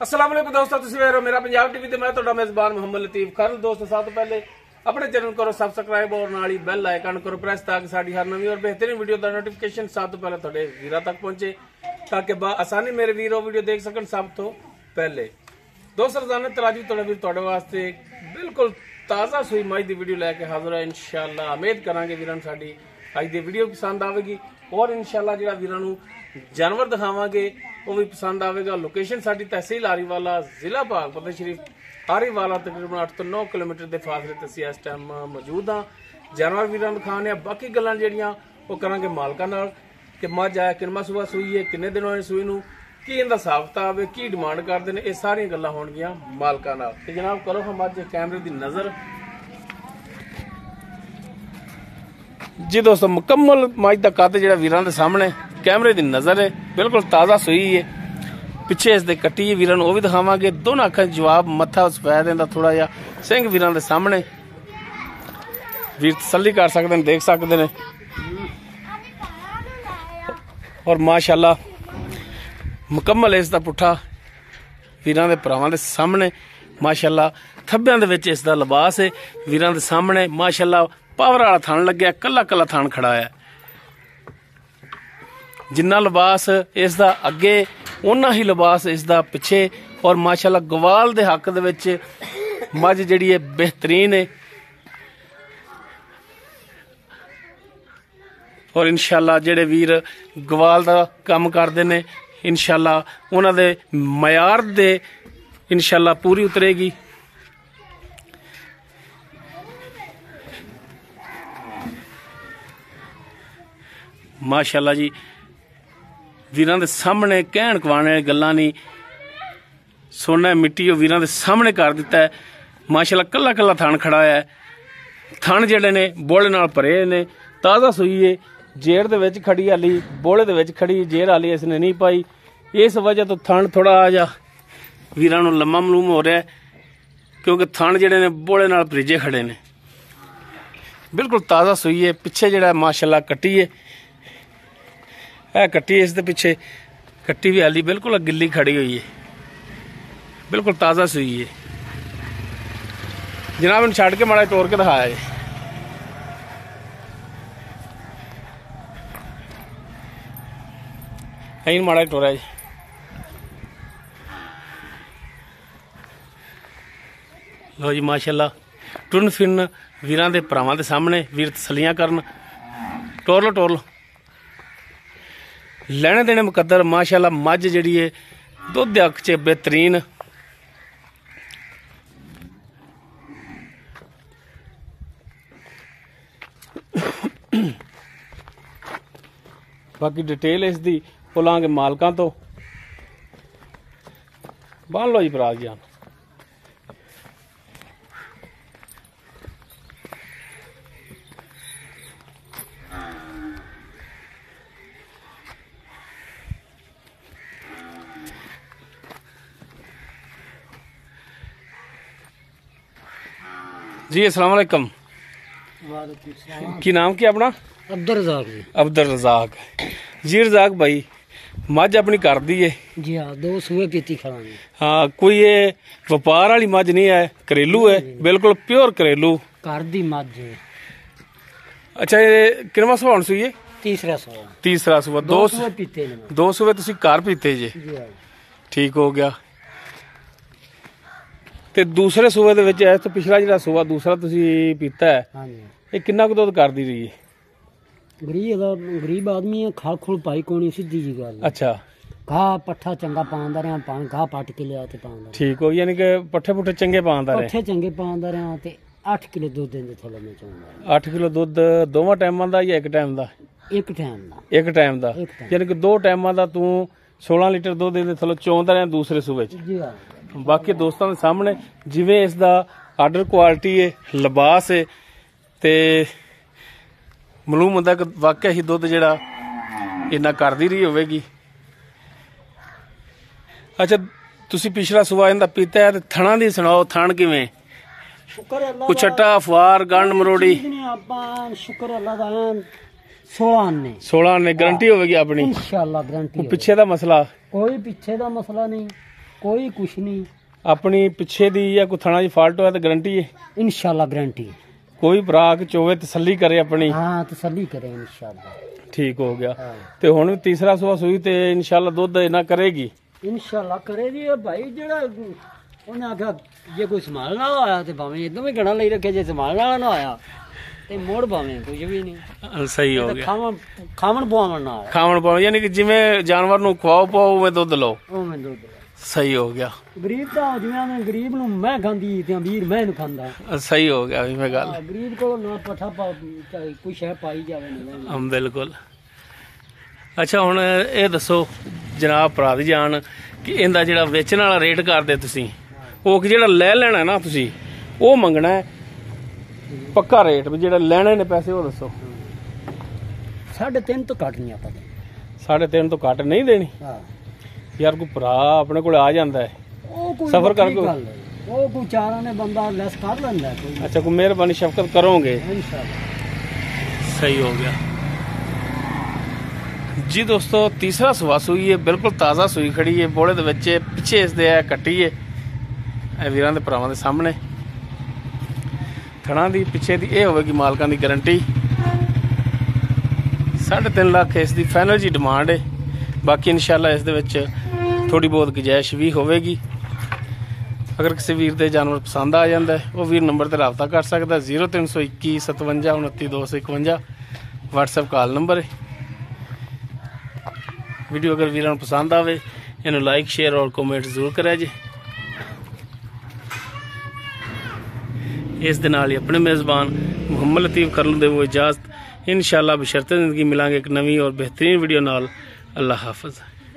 अस्सलाम वालेकुम दोस्तों, तुसीं वेख रहे हो मेरा पंजाब टीवी ते मैं तुहाडा मेजबान मोहम्मद लतीफ खान। दोस्तों सब तो पहले अपने चैनल करो सब्सक्राइब और नाल ही बेल आइकन करो प्रेस ताकि साडी हर नवी और बेहतरीन वीडियो दा नोटिफिकेशन सब तो पहले तुहाडे वीरां तक पहुंचे ताकि आसानी मेरे वीर वो वीडियो देख सकन सब तो पहले। दोस्तों रोजाना तराजी तुहाडा वीर तुहाडे वास्ते बिल्कुल ताज़ा सूई मई दी वीडियो लैके हाजिर है। इंशाअल्लाह उम्मीद करांगे वीरां साडी अज दी वीडियो पसंद आवेगी और इंशाअल्लाह जिहड़ा वीरां नूं जानवर दिखावांगे वो भी पसंद आएगा। लोकेशन साडी तहसील आरीवाला, जिला भाग फतेह शरीफ आरीवाला, तकरीबन 8 तो 9 किलोमीटर के फासले ते असीं इस टाइम मौजूद हाँ। जानवर वीरां दिखाने बाकी गल्लां जिहड़ियां वो करांगे मालकां नाल कि मझ आया किन्ना सुबह सूई है, किन्ने दिन होए सूई नूं, की इहदा हिसाब किताब है, की डिमांड करदे ने, ये सारियां गल्लां होणगियां मालकां नाल। ते जनाब करो हम अज कैमरे दी नज़र जी। दोस्तों मुकम्मल मझ दा कद जिहड़ा वीरां दे सामने कैमरे दी नजर है, बिल्कुल ताज़ा सूई है। पिछे इसके कट्टी है वीरां वो भी दिखावांगे। दोनों अखां जवाब मत्था सफैद इहदा थोड़ा जिहा सिंह वीरां दे सामने वीर तसल्ली कर सकते हैं, देख सकते हैं। और माशाअल्लाह मुकम्मल इसका पुट्ठा वीरां दे भरावां दे सामने माशाअल्लाह थब्बियां दे विच इसदा लिबास है। वीरां दे सामने माशाअल्लाह पावर वाला थान लग्या, कला कला थान खड़ा है। जिन्ना लिबास इसदा अगे उन्ना ही लिबास इसदा पिछे। और माशाअल्लाह गवाल दे हक दे विच मझ जिहड़ी है बेहतरीन है। और इंशाअल्लाह जिहड़े वीर गवाल दा काम करदे ने इंशाअल्लाह उन्हां दे मयार दे इंशाअल्लाह पूरी उतरेगी। माशाअल्लाह जी वीरां दे सामने कहण कवाने गल्लां नहीं, सोना मिट्टी वीरां दे सामने कर दिता है। माशाअल्लाह कला कला थान खड़ा है। थान जेड़े ने बोले नाल भरे ने, ताज़ा सूई है। जेर दे विच खड़ी हाली, बोले दे विच खड़ी, जेर हाली इसने नहीं पाई। इस वजह तो थान थोड़ा जा वीरां नूं लम्मा मलूम हो रहा है क्योंकि थान जेड़े ने बोले नाल भरीजे खड़े ने। बिल्कुल ताज़ा सूई है। पिछे जेड़ा माशाअल्लाह कट्टी है, कट्टी इस दे पिछे कट्टी भी हाली बिल्कुल गिल्ली खड़ी हुई है, बिल्कुल ताज़ा सूई है। जनाब इन छड़ के माड़ा तोड़ के दिखाया है। इन माड़ा टोरा जी। लो जी माशाअल्लाह टुरन फिरन वीरां दे भरावां दे सामने वीर तसलियां करन। टोर लो टोर लो। लेने देने मुकद्दर माशाअल्लाह मझ जिहड़ी है दुध दे हक च बेहतरीन। बाकी डिटेल इसकी पुलांगे मालकां तो। बांध लो जी पराग जान। जी अस्सलाम वालेकुम। की नाम क्या अपना? अब्दुल रज़ाक जी। अब्दुल रज़ाक जी। रज़ाक भाई मझ अपनी घर दी है जी? हाँ, 2 सूए पीती खड़ा। हाँ, कोई ये व्यापार वाली मझ नहीं है, घरेलू है, बिल्कुल प्योर घरेलू घर दी मझ है। अच्छा ये किनवा सुभाण सूई है? तीसरा सूआ। तीसरा सूआ। 2 सूए पीते ने। 2 सूए तुसीं घर पीते जे? ठीक हो गया। ते दूसरे सूबे दे विच इस तो पिछला जिहड़ा सूबा दूसरा तुसीं पीता है, हाँ जी, ये किन्ना कुछ दुध करदी रही है? गरीब आदमी है, खाल खुल पाई कोनी, सीधी जी गल। अच्छा, घाह पट्ठा चंगा पांदा रहा, घाह पट के लिया ते पांदा। ठीक हो, यानी कि पट्ठे पुट्ठे चंगे पांदा रहे? पट्ठे चंगे पांदा रहा ते 8 किलो दूध देंदे थोड़ा मैं चाहुंदा। 8 किलो दुध दोवां टाइमां दा या एक टाइम दा? एक टाइम दा। एक टाइम दा, यानी कि 2 टाइमां दा तू 16 लीटर दुध दे थलो चोंदा रहा दूसरे सूबे च। जी हाँ। बाकी दोस्तों के सामने जिवें इसका आर्डर क्वालिटी है, लिबास है, ते मालूम होंदा कि वाकई ही दुध जिहड़ा इन्ना करदी रही होवेगी। अच्छा तुसीं पिछला सूआ इहदा पीता है, थणा दी सुणाओ, थण किवें? कुछट्टा अफवार गंड मरोड़ी शुक्र अल्लाह दा 16 आने गारंटी होगी अपनी इंशाअल्लाह गारंटी। पिछे दा मसला कोई पीछे दा मसला नहीं, कोई कुछ नहीं, ਆਪਣੀ ਪਿੱਛੇ ਦੀ ਜਾਂ ਕੋਈ ਥਣਾ 'ਚ ਫਾਲਟ ਹੋਇਆ ਤਾਂ ਗਰੰਟੀ ਹੈ? इंशाल्लाह गारंटी। ਕੋਈ ਭਰਾ ਚੋਵੇ ਤਸੱਲੀ ਕਰੇ ਆਪਣੀ। हाँ तसल्ली करें इंशाल्लाह। ਠੀਕ ਹੋ ਗਿਆ। हाँ ਤੇ ਹੁਣ ਵੀ ਤੀਸਰਾ ਸੂਆ ਸੂਈ ਤੇ ਇਨਸ਼ਾਅੱਲਾ ਦੁੱਧ ਇਹਨਾਂ ਕਰੇਗੀ। इंशाल्लाह करे जी। भाई जेड़ा उन्हें आख्या जे कोई संभालने वाला होया ते भावें इदों भी गणा लई रखे, जे संभालने वाला ना होया ते मोड़ भावें कुछ भी नहीं। ਸਹੀ ਹੋ ਗਿਆ। खावन पवावन ना आया, ਖਾਵਣ ਪਾਉਣ ਯਾਨੀ ਕਿ ਜਿਵੇਂ ਜਾਨਵਰ ਨੂੰ ਖਵਾਓ ਪਾਓ ਉਵੇਂ ਦੁੱਧ ਲਓ। उवें दुध। ਸਹੀ ਹੋ ਗਿਆ। गरीब दा जिवें गरीब नूं मैं खांदी ते अमीर मैं नूं खांदा। ਸਹੀ ਹੋ ਗਿਆ ਵੀ ਮੈਂ ਗੱਲ। गरीब को ना पठा पा कोई शै पाई जावे ना। ਬਿਲਕੁਲ। ਅੱਛਾ ਹੁਣ ਇਹ ਦੱਸੋ ਜਨਾਬ ਭਰਾ ਦੀ ਜਾਨ ਕਿ ਇਹਦਾ ਜਿਹੜਾ ਵੇਚਣ ਵਾਲਾ ਰੇਟ ਕਰਦੇ ਤੁਸੀਂ, ਉਹ ਕਿ ਜਿਹੜਾ ਲੈ ਲੈਣਾ ਨਾ ਤੁਸੀਂ ਉਹ ਮੰਗਣਾ ਹੈ ਪੱਕਾ ਰੇਟ, ਵੀ ਜਿਹੜਾ ਲੈਣੇ ਨੇ ਪੈਸੇ ਉਹ ਦੱਸੋ। 3.5 ਤੋਂ ਘੱਟ ਨਹੀਂ ਆਪਾਂ। 3.5 ਤੋਂ ਘੱਟ ਨਹੀਂ ਦੇਣੀ ਹਾਂ ਯਾਰ। ਕੋਈ ਭਰਾ ਆਪਣੇ ਕੋਲ ਆ ਜਾਂਦਾ ਹੈ ਉਹ ਕੋਈ ਸਫਰ ਕਰ ਵੱਖਰੀ ਗੱਲ ਹੈ, ਉਹ ਕੋਈ ਚਾਰਾਂ ਨੇ ਬੰਦਾ ਲੈਸ ਕਰ ਲੈਂਦਾ ਕੋਈ। ਅੱਛਾ ਕੋਈ ਮਿਹਰਬਾਨੀ ਸ਼ਫਕਤ ਕਰੋਗੇ। इंशाल्लाह। ਸਹੀ ਹੋ ਗਿਆ ਜੀ ਦੋਸਤੋ। ਤੀਸਰਾ ਸੂਆ ਸੂਈ ਹੈ, ਬਿਲਕੁਲ ਤਾਜ਼ਾ ਸੂਈ ਖੜੀ ਹੈ ਬੋਲੇ ਦੇ ਵਿੱਚ। ਪਿੱਛੇ ਇਸ ਦੇ ਕੱਟੀ ਹੈ ਇਹ ਵੀਰਾਂ ਦੇ ਭਰਾਵਾਂ ਦੇ ਸਾਹਮਣੇ। ਥਣਾ ਦੀ ਪਿੱਛੇ ਦੀ ਇਹ ਹੋਵੇਗੀ ਮਾਲਕਾਂ ਦੀ ਗਾਰੰਟੀ। 3.5 ਲੱਖ ਇਸ ਦੀ ਫਾਈਨਲ ਜੀ ਡਿਮਾਂਡ ਹੈ। ਬਾਕੀ ਇਨਸ਼ਾਅੱਲਾ ਇਸ ਦੇ ਵਿੱਚ ਥੋੜੀ ਬਹੁਤ ਗੁੰਜਾਇਸ਼ ਵੀ ਹੋਵੇਗੀ। ਅਗਰ ਕਿਸੇ ਵੀਰ ਦੇ ਜਾਨਵਰ ਪਸੰਦ ਆ ਜਾਂਦਾ ਹੈ ਉਹ ਵੀਰ ਨੰਬਰ ਤੇ ਰਾਬਤਾ ਕਰ ਸਕਦਾ। 0321 57 29 251 WhatsApp ਕਾਲ ਨੰਬਰ ਹੈ। ਵੀਡੀਓ ਅਗਰ ਵੀਰਾਂ ਨੂੰ ਪਸੰਦ ਆਵੇ ਇਹਨੂੰ ਲਾਈਕ ਸ਼ੇਅਰ ਔਰ ਕਮੈਂਟ ਜ਼ਰੂਰ ਕਰਿਆ ਜੀ। ਇਸ ਦੇ ਨਾਲ ਹੀ ਆਪਣੇ ਮੇਜ਼ਬਾਨ ਮੁਹੰਮਦ ਲਤੀਫ ਖਰਲੂ ਦੇ ਇਜਾਜ਼ਤ। ਇਨਸ਼ਾਅੱਲਾ ਬਸ਼ਰਤੇ ਜ਼ਿੰਦਗੀ ਮਿਲਾਂਗੇ ਇੱਕ ਨਵੀਂ ਔਰ ਬਿਹਤਰੀਨ ਵੀਡੀਓ ਨਾਲ। ਅੱਲਾਹ ਹਾਫਿਜ਼।